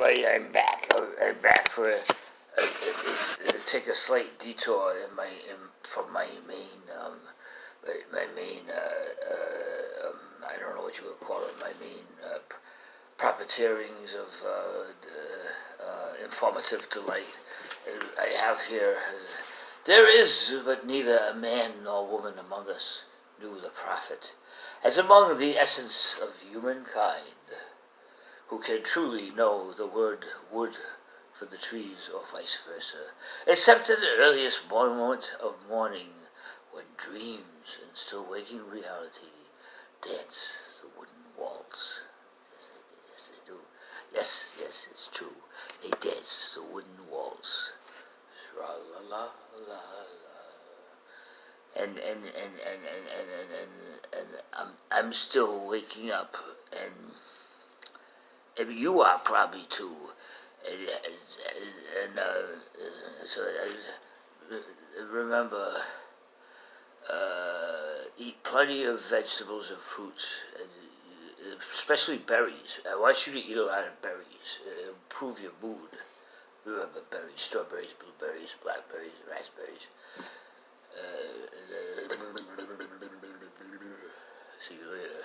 everybody, I'm back. I'm back for take a slight detour from my main I don't know what you would call it, my main profiteerings of informative delight. I have here, there is but neither a man nor woman among us knew the prophet, as among the essence of humankind, who can truly know the word wood for the trees or vice versa, except in the earliest moment of morning, when dreams and still waking reality dance the wooden waltz. Yes, they do. Yes, it's true. They dance the wooden waltz. Tra-la-la-la-la. And I'm still waking up, and you are probably too. So remember, eat plenty of vegetables and fruits, and especially berries. I want you to eat a lot of berries. It'll improve your mood. Remember berries, strawberries, blueberries, blackberries, raspberries. See you later.